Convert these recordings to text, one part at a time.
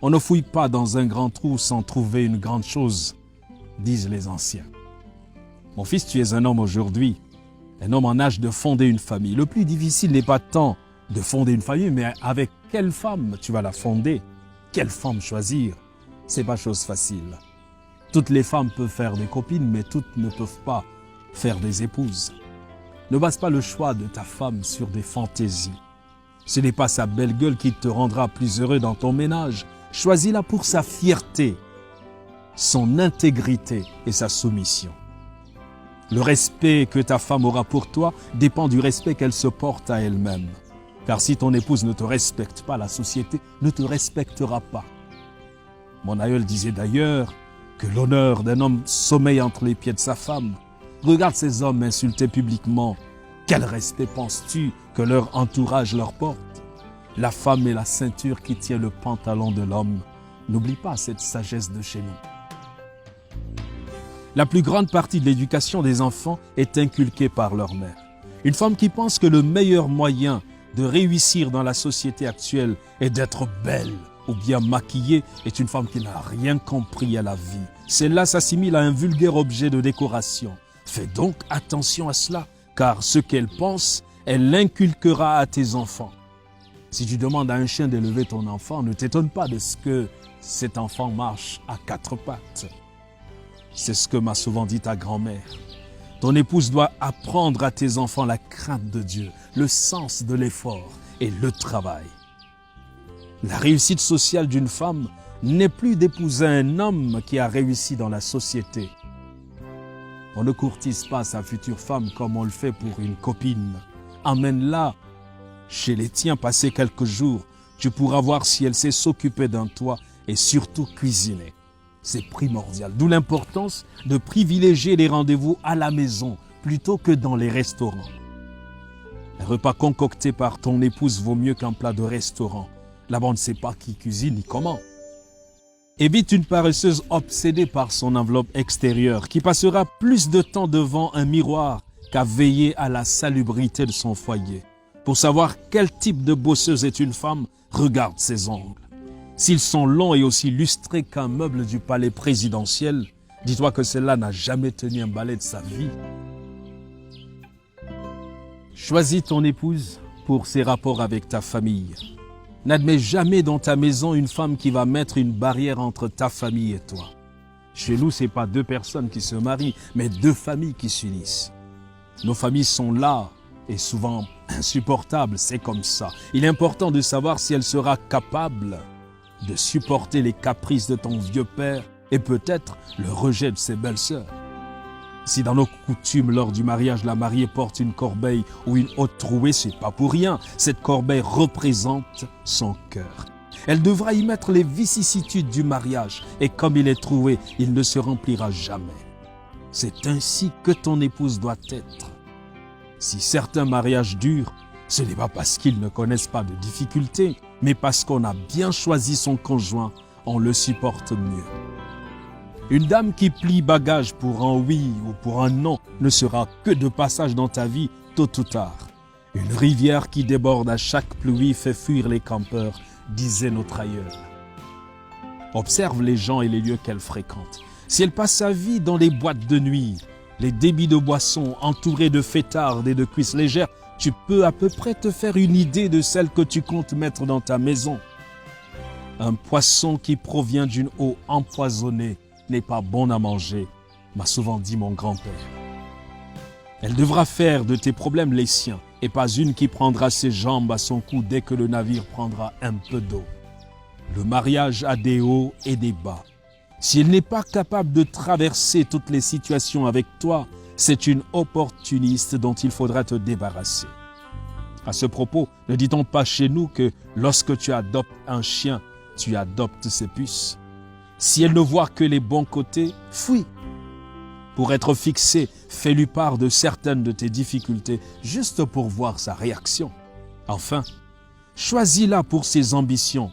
On ne fouille pas dans un grand trou sans trouver une grande chose, disent les anciens. Mon fils, tu es un homme aujourd'hui, un homme en âge de fonder une famille. Le plus difficile n'est pas tant de fonder une famille, mais avec quelle femme tu vas la fonder, quelle femme choisir, c'est pas chose facile. Toutes les femmes peuvent faire des copines, mais toutes ne peuvent pas faire des épouses. Ne base pas le choix de ta femme sur des fantaisies. Ce n'est pas sa belle gueule qui te rendra plus heureux dans ton ménage. Choisis-la pour sa fierté, son intégrité et sa soumission. Le respect que ta femme aura pour toi dépend du respect qu'elle se porte à elle-même. Car si ton épouse ne te respecte pas, la société ne te respectera pas. Mon aïeul disait d'ailleurs que l'honneur d'un homme sommeille entre les pieds de sa femme. Regarde ces hommes insultés publiquement. Quel respect penses-tu que leur entourage leur porte? La femme est la ceinture qui tient le pantalon de l'homme. N'oublie pas cette sagesse de chez nous. La plus grande partie de l'éducation des enfants est inculquée par leur mère. Une femme qui pense que le meilleur moyen de réussir dans la société actuelle est d'être belle ou bien maquillée est une femme qui n'a rien compris à la vie. Celle-là s'assimile à un vulgaire objet de décoration. Fais donc attention à cela, car ce qu'elle pense, elle l'inculquera à tes enfants. Si tu demandes à un chien d'élever ton enfant, ne t'étonne pas de ce que cet enfant marche à quatre pattes. C'est ce que m'a souvent dit ta grand-mère. Ton épouse doit apprendre à tes enfants la crainte de Dieu, le sens de l'effort et le travail. La réussite sociale d'une femme n'est plus d'épouser un homme qui a réussi dans la société. On ne courtise pas sa future femme comme on le fait pour une copine. Emmène-la chez les tiens, passer quelques jours. Tu pourras voir si elle sait s'occuper d'un toit et surtout cuisiner. C'est primordial. D'où l'importance de privilégier les rendez-vous à la maison plutôt que dans les restaurants. Un repas concocté par ton épouse vaut mieux qu'un plat de restaurant. Là-bas, on ne sait pas qui cuisine ni comment. Évite une paresseuse obsédée par son enveloppe extérieure qui passera plus de temps devant un miroir qu'à veiller à la salubrité de son foyer. Pour savoir quel type de bosseuse est une femme, regarde ses ongles. S'ils sont longs et aussi lustrés qu'un meuble du palais présidentiel, dis-toi que celle-là n'a jamais tenu un balai de sa vie. Choisis ton épouse pour ses rapports avec ta famille. N'admets jamais dans ta maison une femme qui va mettre une barrière entre ta famille et toi. Chez nous, ce n'est pas deux personnes qui se marient, mais deux familles qui s'unissent. Nos familles sont là et souvent insupportables, c'est comme ça. Il est important de savoir si elle sera capable de supporter les caprices de ton vieux père et peut-être le rejet de ses belles-sœurs. Si dans nos coutumes, lors du mariage, la mariée porte une corbeille ou une haute trouée, c'est pas pour rien. Cette corbeille représente son cœur. Elle devra y mettre les vicissitudes du mariage et comme il est troué, il ne se remplira jamais. C'est ainsi que ton épouse doit être. Si certains mariages durent, ce n'est pas parce qu'ils ne connaissent pas de difficultés, mais parce qu'on a bien choisi son conjoint on le supporte mieux. Une dame qui plie bagage pour un oui ou pour un non ne sera que de passage dans ta vie tôt ou tard. Une rivière qui déborde à chaque pluie fait fuir les campeurs, disait notre aïeul. Observe les gens et les lieux qu'elle fréquente. Si elle passe sa vie dans les boîtes de nuit, les débits de boissons entourés de fêtardes et de cuisses légères, tu peux à peu près te faire une idée de celle que tu comptes mettre dans ta maison. Un poisson qui provient d'une eau empoisonnée n'est pas bon à manger, m'a souvent dit mon grand-père. Elle devra faire de tes problèmes les siens, et pas une qui prendra ses jambes à son cou dès que le navire prendra un peu d'eau. Le mariage a des hauts et des bas. Si elle n'est pas capable de traverser toutes les situations avec toi, c'est une opportuniste dont il faudra te débarrasser. À ce propos, ne dit-on pas chez nous que lorsque tu adoptes un chien, tu adoptes ses puces? Si elle ne voit que les bons côtés, fuis. Pour être fixé, fais-lui part de certaines de tes difficultés, juste pour voir sa réaction. Enfin, choisis-la pour ses ambitions.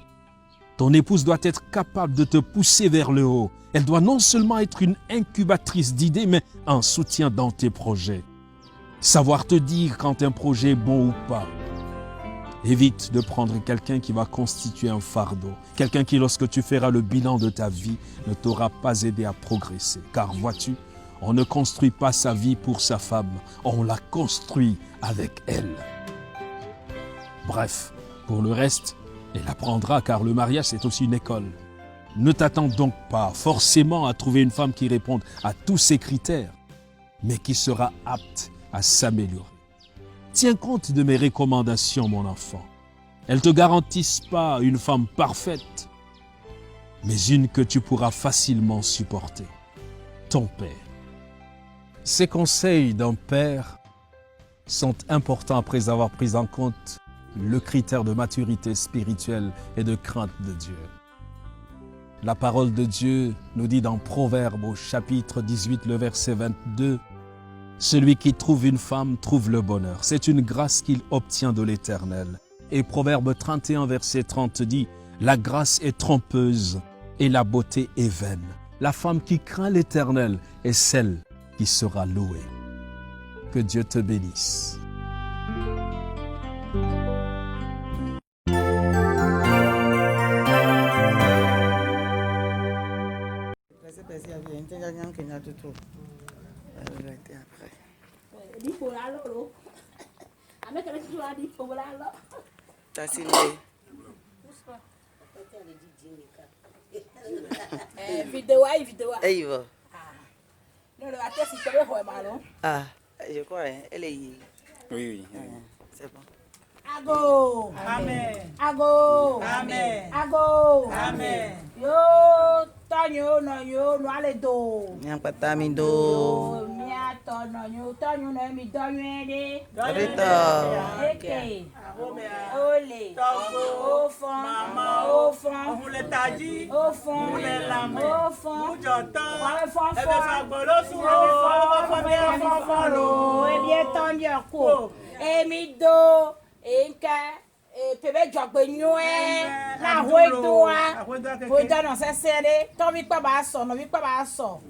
Ton épouse doit être capable de te pousser vers le haut. Elle doit non seulement être une incubatrice d'idées, mais un soutien dans tes projets. Savoir te dire quand un projet est bon ou pas. Évite de prendre quelqu'un qui va constituer un fardeau. Quelqu'un qui, lorsque tu feras le bilan de ta vie, ne t'aura pas aidé à progresser. Car vois-tu, on ne construit pas sa vie pour sa femme, on la construit avec elle. Bref, pour le reste, elle apprendra car le mariage c'est aussi une école. Ne t'attends donc pas forcément à trouver une femme qui réponde à tous ces critères, mais qui sera apte à s'améliorer. Tiens compte de mes recommandations, mon enfant. Elles ne te garantissent pas une femme parfaite, mais une que tu pourras facilement supporter. Ton père. Ces conseils d'un père sont importants après avoir pris en compte le critère de maturité spirituelle et de crainte de Dieu. La parole de Dieu nous dit dans Proverbes au chapitre 18, le verset 22, « Celui qui trouve une femme trouve le bonheur. C'est une grâce qu'il obtient de l'Éternel. » Et Proverbe 31, verset 30 dit, « La grâce est trompeuse et la beauté est vaine. La femme qui craint l'Éternel est celle qui sera louée. » Que Dieu te bénisse. Vidéo, vidéo. Eva. Non, le matin, si tu veux voir ballon. Ah, je crois, elle est. Oui, oui. C'est bon. Ago. Amen. Ago. Amen. Ago. Amen. Yo, Tonyo, no yo, no ale do. Nyampatamindo. Yo, mia tono, Tonyo, no mi do yende. Rita. Eke. Ole. Togo. Au fond. Maman. Au fond. On le taji. Au fond. On le lame. Au fond. Mujotan. Ouais, fond, Ebe fond. fagbolo suro. E bien Tonyo ko. E mi do. Enka. Pebe jogbe nyoe. La hoedoa. Hoedoa no sensere. Ton vi pa ba so, no vi pa ba so.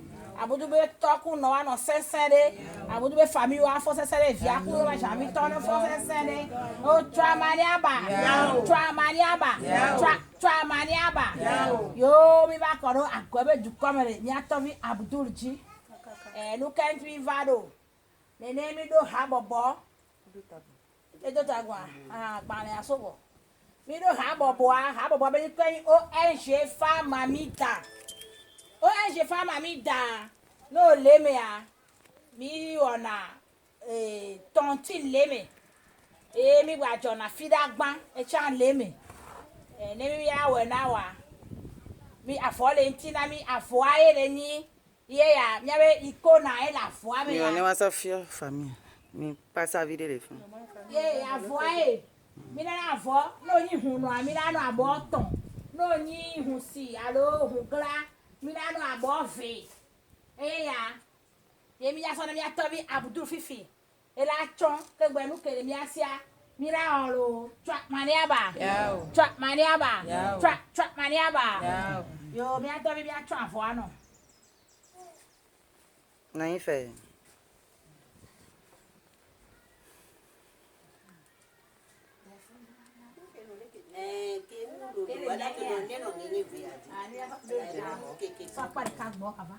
Abudu be toku no wa no sensere. Abudu be famille wa fo sensere via ku wa jami ton no fo sensere. O twa maniaba. Twa maniaba. Twa maniaba. Yo mi ba ko no agbe du komere mi atovi Abdul ji. No can't we vado. Ne mi do habobo. Edo tagwa gbani asobo mi do habobo be ni ONG Femme Amida ONG Femme Amida no leme ya mi ona tonti leme mi gba jona fidagban e chan leme ne mi ya we na wa mi afole ntina mi afo ayere ni ye ya mi abe ikona e la fo ame Mi on est ya ma Safia famille. Mi passe à vide les femmes. ye afo e mi na afo no ni hunu ami na no abo ton no ni hun si alo hun gla mi na no abo ve ya ye mi ya so na mi atobi Abdul Fifi e la chon ke gbenu kele mi asia Mira olo, chwak maniaba. Yao. Chwak maniaba. Yao. Chwak maniaba. Yao. Yo, mi ato bi a chwak fo ano. Na ife. Sapa de kagbo kaba.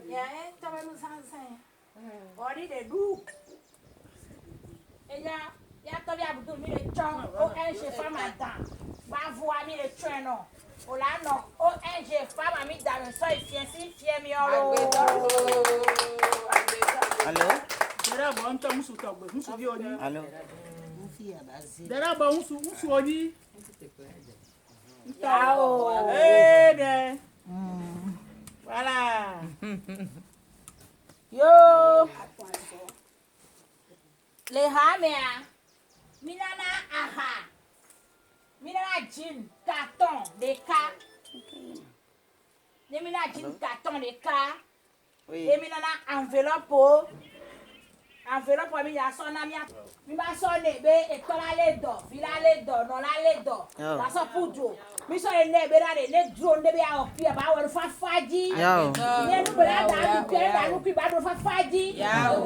Ya, tava no sansan. Ori de du. Eya, ya to bi abudu mi le chon, o enje fama dan. Ba voa mi le chon no. O la no, o enje fama mi da me so ifie si fie mi oro. Allo? Dera bo nto musu togbe, musu bi oni. Allo? Dera bo musu oni. Yao. Eh de. Voilà. Yo. Le hamea. Minana aha. Minana jean carton de cas. Minana jean carton de cas. Oui. Et minana enveloppe. Enveloppe mi ya sona mi ba so ne be e to la le do, fi la le do, no la le do. Ba so pujo. Mi so ne be la ne drone ne be a opi ba wo fa faji. Yao. Ni nu be la da ku da nu pi ba do fa faji.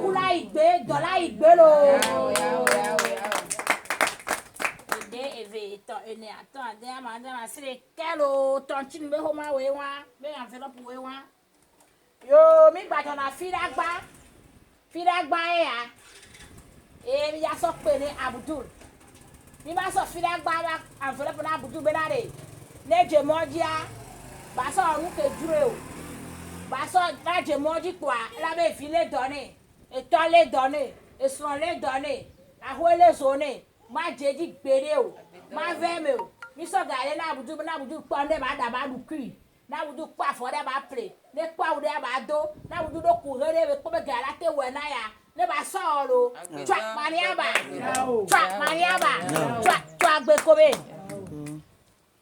Ku la igbe, do la igbe lo. Ede eve to ene ato ade ma sire kelo ton chin be ho ma we wa, be envelope we wa. Yo mi gba to na fi la gba. Firagba ya. Mi ya so pe ni Abdul. Mi ba so firagba ba envelope na Abdul be na re. Ne je mojia. Ba so orun ke dure o. Ba so na je moji kwa la be fi le doni. E to le doni. E so le doni. Aho le so ni. Ma jeji gbere o. Ma ve me o. Mi so ga le na Abdul po ne ba da ba lu ki. Na wudu kwa for de ba play ne kwa wudu ba do na wudu do ku here be ko be gala te we na ya ne ba so lo twa maniaba twa gbe ko be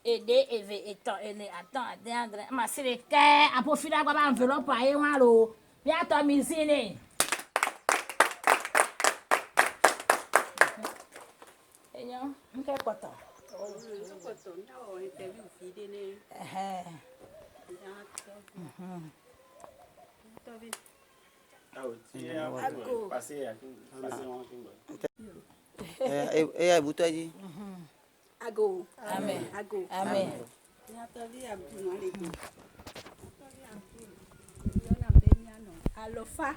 ede eve eto ene atan de andre ma sire ke apo fila gba ba envelope aye wan lo bi ato mi zini enyo nke koto Eh, Butoji. Ago. Amen. Ago. Amen. Alofa.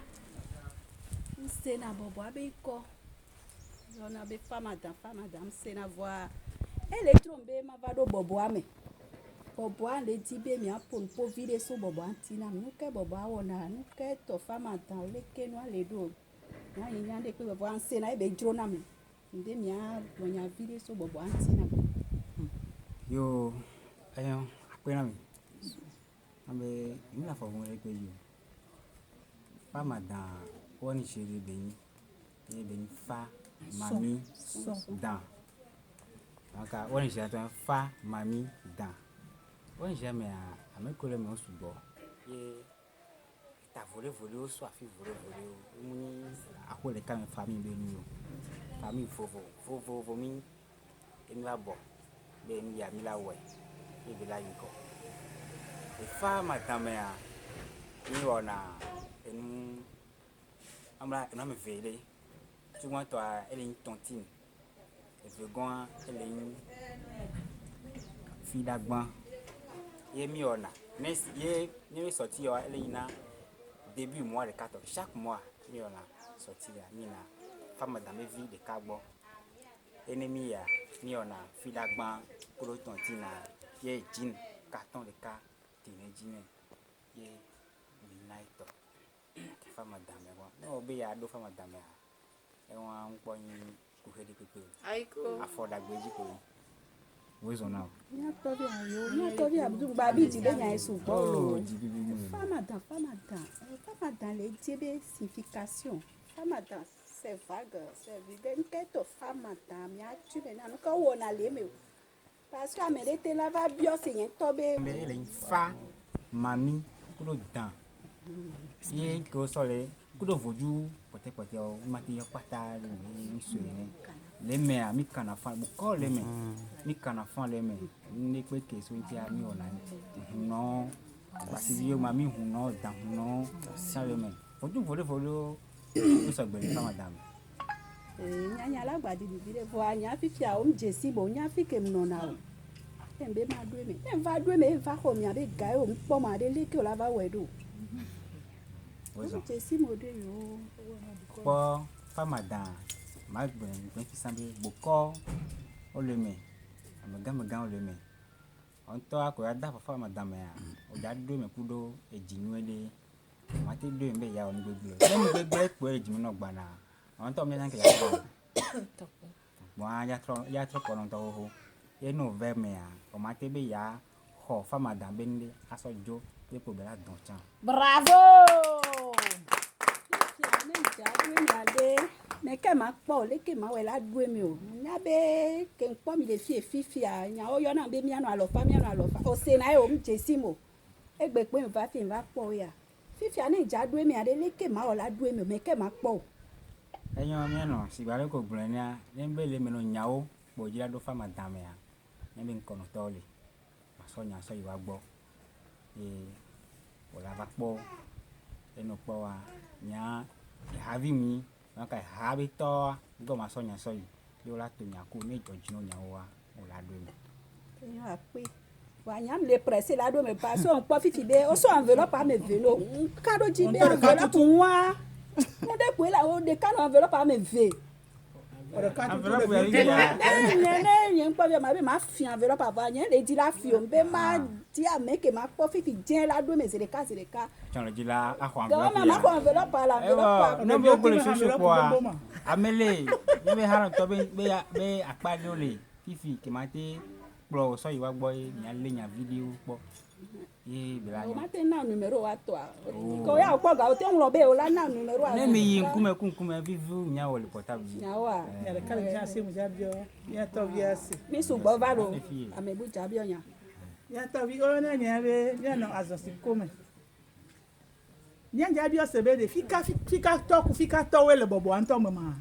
Nse na bobo abe iko. Yona be fama dam se na voa. Ele trombe ma vado bobo ame. Bobo an le dibe mi apon po vide so bobo antina nuke bobo awona nuke to fama dan le kenu ale do. Na yin de pe bobo an se na e be drona mi. Nde mi a bonya vide so bobo antina. Yo, ayo, akwena mi. Ambe, imi na fa mo le pe yo. Fama dan woni chere beyin. Ye beyin fa mami dan. Aka woni chere to fa mami dan. Woni chere me a me ko le me osubo. Ye ta vole o so afi vole o. Muni akole ka me famille be nu yo. Famille fofo mi emi la bo. Be mi ya mi la we. E be la yiko. E fa madame a ni ona enu amla enu me vele. Tu vois toi elle est une tontine. Et second elle est une fille d'agban. Ye mi ona. Mais ye ni sorti yo elle est na début mois de 14 chaque mois mi ona sorti là mi na femme madame vie de cagbo. Ennemi ya mi ona fille d'agban pour tontine ye jean carton de cas tine jean ye midnight femme madame wa no be ya do femme madame e won npo yin ko he de pepe Aiko. afodagbeji ko we zo now Nya to bi abdu gba bi ti be nya esu gbo lo. jibibi Fama dan le dibe signification. Fama dan c'est vague, c'est vide. Qu'est-ce fama dan mi a tu be na ko wo na le me. Parce que amere te la va bio se yen to be. mais elle fa mami pour dan ye ko sole kudo voju pote o mati yo pata ni suene le me a mi kana fa bu ko le me mi kana fa le me ni pe ke so ti a mi ona no basi yo ma mi hu no da hu no sa le me voju volo o so gbe fa madame nyanya la gba di bi de vo anya fifi a o mjesi bo nya fi ke mnona o embe ma dwe me em va dwe me va ko mi abe ga o mpo ma de le ke o la va wedo ozo mjesi mo de yo po fa madame ma gbe gbe fi sambe bo ko o le me amaga o le me on to akoya da fa madame ya o da dwe me kudo ejinu ele ma te dwe me ya o ni gbegbe po ejinu no gba na on to me san ke ya ko mo ya tro ko non to ho ye no ve me ya o ma te be ya ho fa madame bende aso jo ye po be la don chan Bravo! mais que ma po le que ma wela dwe mi o nya be ke npo mi le fi a nya o yo na be mi anu alofa o se na e o mjesi mo egbe pe mi va fi va po ya fifi a ni ja dwe mi a de le ke ma o la dwe mi mais que ma po eyan mi no si gba le ko gbon ni a ni be le me no nya o po ji la do fa madame ya ni be nko no to le ma so nya so iwa gbo o la va po eno po wa nya havi mi ka ha be to go ma so nya so yi yo la to nya ko ni joji no nya wa o la do mi yo a pe wa nya le presser la do me pas so npo fifi be o so enveloppe a me velo ka do ji be enveloppe wa mo de pe la o de ka no enveloppe a me ve envelope ya ri ya ne npo be ma fi enveloppe ava nya le di la fi o be ma di a me ke ma po fifi je la do me se de ka chan le ji la a ko do ma ko enveloppe la enveloppe no be go le so po amele ni be haran to be apade ole fifi ke ma te pro so iwa gbo ni ale nya video po ye be la o ma te na numero wa to ko ya po ga o te nlo be o la na numero wa ne mi yin kume vivu nya wo le portable nya wa Ya le kale ja se mu ja bio. Ya to vi ase. mi su gbo va ro amebu ja bi oyan Ya to vi o na ni abe ya no azosi kome. Nya ja bio se be de fika to we le bobo anto mama.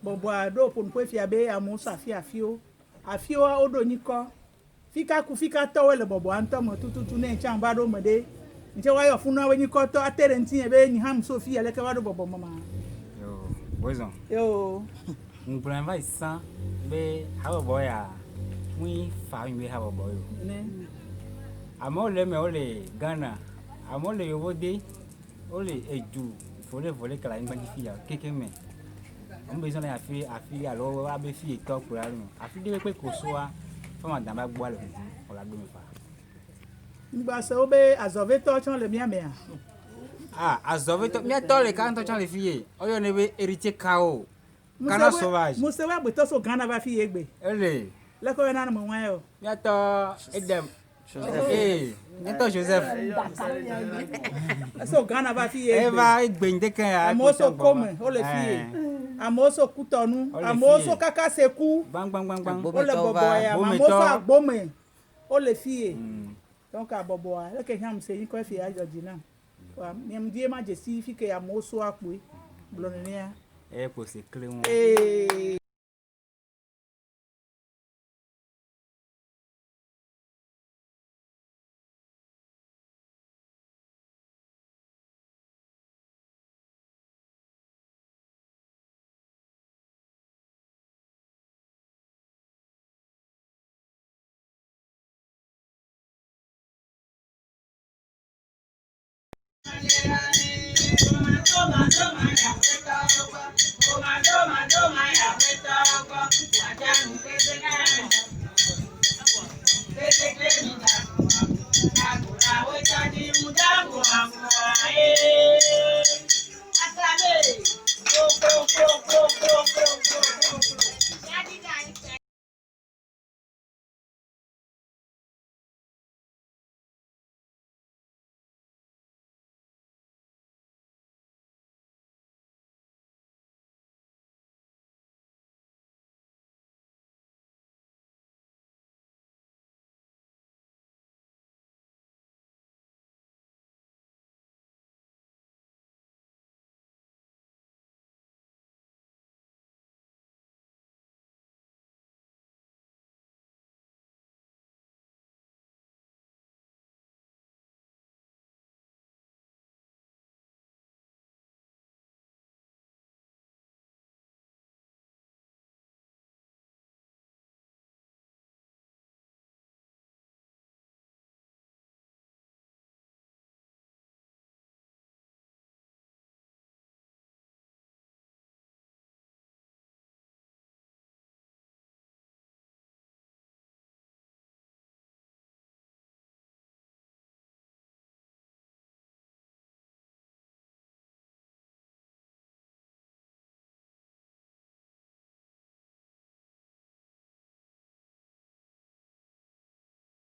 Bobo ado pon po fi abe amusa fi afio. Afio odo ni ko. Fika to we le bobo anto mo tutu ne chan ba do mo de. Nche wa yo funu awe ni ko to atere ntin ebe ni ham so fi ele ke wa do bobo mama. yo bozo Yo. ngbrand vai san be ha bo ya wi fa mi ha bo yo Ne. amo le me ole Ghana amo le yo de ole eju vole kala ngba fi ya keke me on be so na afi alo wa be fi to kura nu afi de pe ko so wa fa ma dan ba gbo ale o la do mi fa Ngba se obe azove to chon le mia mea. azove to mi to le kan to chan le fi oyo ne be héritier kao Ghana sauvage Mo se wa gbe to so Ghana ba fi egbe. ele Le ko na mo wan yo. mi to edem mi to Joseph So Ghana ba fi egbe. eva igbende kan ya Amo so come o le fi. Amo so kutonu, amo so kaka seku. bang O le bobo ya, amo so agbome. O le fi. Donc abobo a, le ke ham se yin ko fi a joji na. Wa mi mdie ma jesi fi ke amo so apu. Blonia. pour se clé Eh